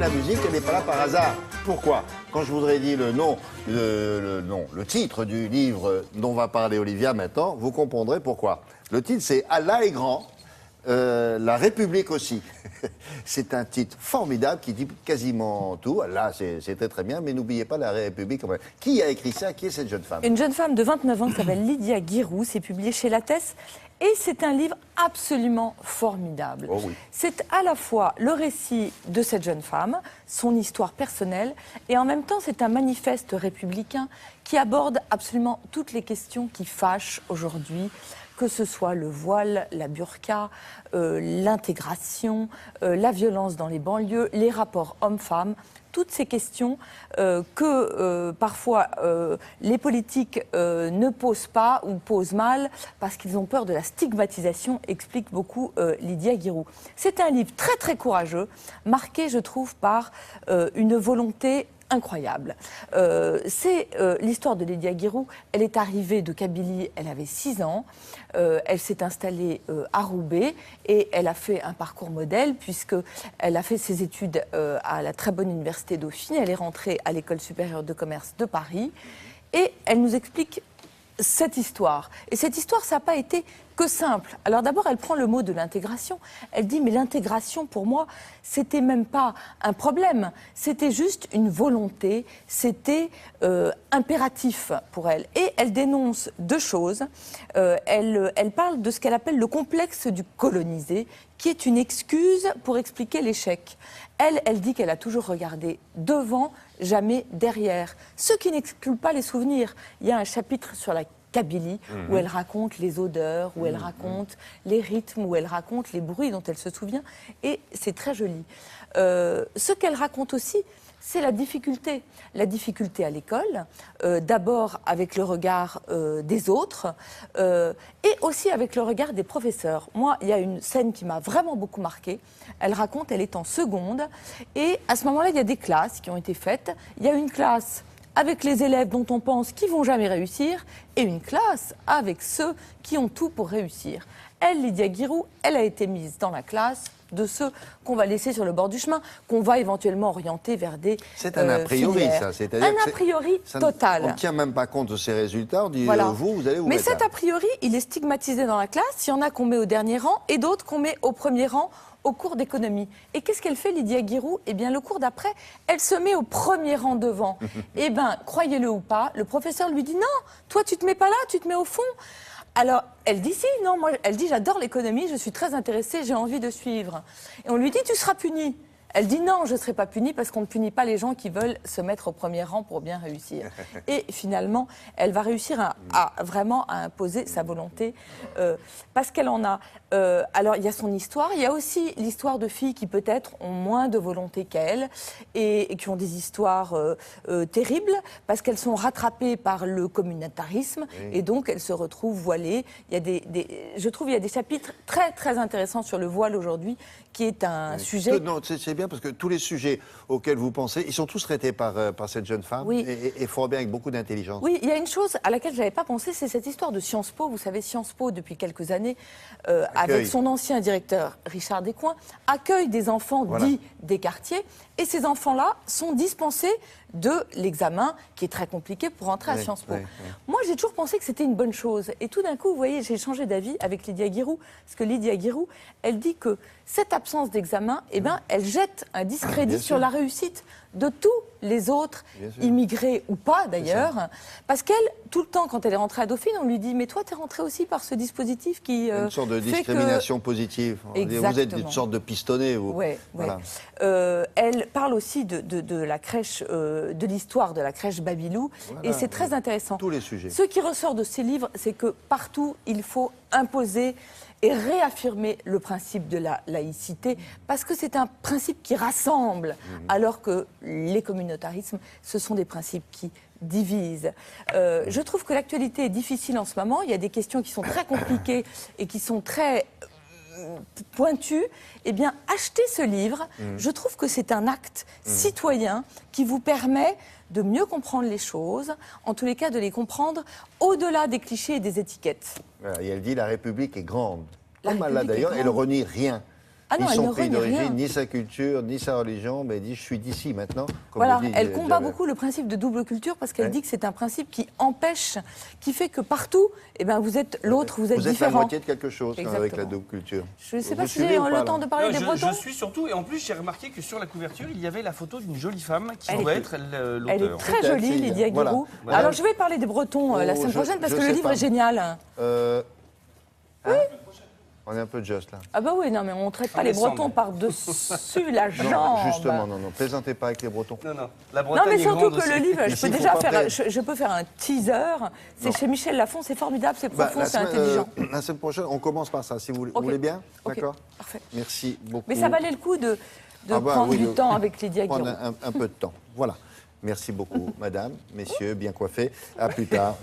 la musique, elle n'est pas là par hasard. Pourquoi? Quand je voudrais dire le titre du livre dont va parler Olivia maintenant, vous comprendrez pourquoi. Le titre, c'est Allah est grand, la République aussi. C'est un titre formidable qui dit quasiment tout. Là, c'est très très bien, mais n'oubliez pas la République. Qui a écrit ça? Qui est cette jeune femme? Une jeune femme de 29 ans qui s'appelle Lydia Guirou. C'est publié chez Lattès. Et c'est un livre absolument formidable. Oh oui. C'est à la fois le récit de cette jeune femme, son histoire personnelle, et en même temps c'est un manifeste républicain qui aborde absolument toutes les questions qui fâchent aujourd'hui, que ce soit le voile, la burqa, l'intégration, la violence dans les banlieues, les rapports hommes-femmes. Toutes ces questions que parfois les politiques ne posent pas ou posent mal parce qu'ils ont peur de la stigmatisation, explique beaucoup Lydia Guirou. C'est un livre très très courageux, marqué je trouve par une volonté incroyable. C'est l'histoire de Lydia Guirou. Elle est arrivée de Kabylie, elle avait 6 ans. Elle s'est installée à Roubaix et elle a fait un parcours modèle puisqu'elle a fait ses études à la très bonne université Dauphine. Elle est rentrée à l'école supérieure de commerce de Paris et elle nous explique cette histoire. Et cette histoire, ça n'a pas été que simple. Alors d'abord, elle prend le mot de l'intégration. Elle dit, mais l'intégration, pour moi, c'était même pas un problème. C'était juste une volonté. C'était impératif pour elle. Et elle dénonce 2 choses. Elle parle de ce qu'elle appelle le complexe du colonisé, qui est une excuse pour expliquer l'échec. Elle dit qu'elle a toujours regardé devant, jamais derrière. Ce qui n'exclut pas les souvenirs. Il y a un chapitre sur la Kabylie, où elle raconte les odeurs, où elle raconte les rythmes, où elle raconte les bruits dont elle se souvient. Et c'est très joli. Ce qu'elle raconte aussi, c'est la difficulté. La difficulté à l'école, d'abord avec le regard des autres, et aussi avec le regard des professeurs. Moi, il y a une scène qui m'a vraiment beaucoup marquée. Elle raconte, elle est en seconde, et à ce moment-là, il y a des classes qui ont été faites. Il y a une classe avec les élèves dont on pense qu'ils ne vont jamais réussir, et une classe avec ceux qui ont tout pour réussir. Elle, Lydia Guirou, elle a été mise dans la classe de ceux qu'on va laisser sur le bord du chemin, qu'on va éventuellement orienter vers des C'est un a priori, filières. ça. C'est-à-dire un a priori total. On ne tient même pas compte de ces résultats. On dit, Voilà. vous allez où Mais mettre cet là a priori, il est stigmatisé dans la classe. Il y en a qu'on met au dernier rang et d'autres qu'on met au premier rang au cours d'économie. Et qu'est-ce qu'elle fait, Lydia Guirou? Eh bien, le cours d'après, elle se met au premier rang devant. Eh bien, croyez-le ou pas, le professeur lui dit « Non, toi, tu te mets pas là, tu te mets au fond ». Alors, elle dit « Si, non, moi, elle dit « J'adore l'économie, je suis très intéressée, j'ai envie de suivre ». Et on lui dit « Tu seras punie ». Elle dit non, je ne serai pas punie parce qu'on ne punit pas les gens qui veulent se mettre au premier rang pour bien réussir. Et finalement, elle va réussir vraiment à imposer sa volonté parce qu'elle en a. Alors, il y a son histoire, il y a aussi l'histoire de filles qui peut-être ont moins de volonté qu'elle et qui ont des histoires terribles parce qu'elles sont rattrapées par le communautarisme et donc elles se retrouvent voilées. Il y a je trouve qu'il y a des chapitres très très intéressants sur le voile aujourd'hui qui est un sujet... Non, c'est bien parce que tous les sujets auxquels vous pensez, ils sont tous traités par cette jeune femme Oui. et fort bien avec beaucoup d'intelligence. Oui, il y a une chose à laquelle je n'avais pas pensé, c'est cette histoire de Sciences Po. Vous savez, Sciences Po, depuis quelques années, avec son ancien directeur, Richard Descoings, accueille des enfants dits des quartiers. Et ces enfants-là sont dispensés de l'examen, qui est très compliqué pour entrer à Sciences Po. Moi, j'ai toujours pensé que c'était une bonne chose. Et tout d'un coup, vous voyez, j'ai changé d'avis avec Lydia Guirou. Parce que Lydia Guirou, elle dit que cette absence d'examen, eh ben, elle jette un discrédit sur la réussite de tous les autres, immigrés ou pas d'ailleurs. Parce qu'elle, tout le temps, quand elle est rentrée à Dauphine, on lui dit « Mais toi, tu es rentrée aussi par ce dispositif qui une sorte de discrimination positive. Vous êtes une sorte de pistonné. Oui. Voilà. Elle parle aussi de la crèche, de l'histoire de la crèche Babylou. Et c'est très intéressant. Tous les sujets. Ce qui ressort de ces livres, c'est que partout, il faut imposer et réaffirmer le principe de la laïcité, parce que c'est un principe qui rassemble, alors que les communautarismes, ce sont des principes qui divisent. Je trouve que l'actualité est difficile en ce moment. Il y a des questions qui sont très compliquées et qui sont très pointues. Eh bien, achetez ce livre. Je trouve que c'est un acte citoyen qui vous permet de mieux comprendre les choses, en tous les cas de les comprendre au-delà des clichés et des étiquettes. Voilà, et elle dit la République est grande. La Pas mal là République est d'ailleurs, elle grande. renie rien. Ah non, ni elle son ne pays renie rien. d'origine, ni sa culture, ni sa religion, mais elle dit je suis d'ici maintenant. Comme Voilà, le dit elle combat Javel. beaucoup le principe de double culture parce qu'elle Ouais. dit que c'est un principe qui empêche, qui fait que partout, eh ben, vous êtes l'autre, vous êtes Vous êtes la différent. moitié de quelque chose avec Exactement. la double culture. Je ne sais Vous pas si suivez j'ai ou pas, le temps là de parler Non, des je Bretons. suis surtout, et en plus j'ai remarqué que sur la couverture, il y avait la photo d'une jolie femme qui Elle pourrait est- être Elle l'auteur. est très Peut-être, jolie, c'est- Lydia voilà. Guérou. Voilà. Alors, je vais parler des Bretons la Oh, semaine je- prochaine parce je que le sais livre pas. est génial. On est un peu juste là. Ah bah oui, non, mais on ne traite pas En les décembre. Bretons par-dessus la jambe. Non, justement, non, plaisantez pas avec les Bretons. Non, la Non, Bretagne mais est surtout grande que le aussi. livre, Ici, il faut pas perdre. je peux faire un teaser. C'est chez Michel Lafon, c'est formidable, c'est Bah, profond, c'est intelligent. la semaine prochaine, on commence par ça, si vous voulez. Ok. Vous voulez bien? Ok, D'accord. parfait. Merci beaucoup. Mais ça valait le coup de Ah bah prendre oui, du de temps avec Lydia prendre Guérou. un peu de temps. Voilà. Merci beaucoup, madame, messieurs, bien coiffés. À plus tard.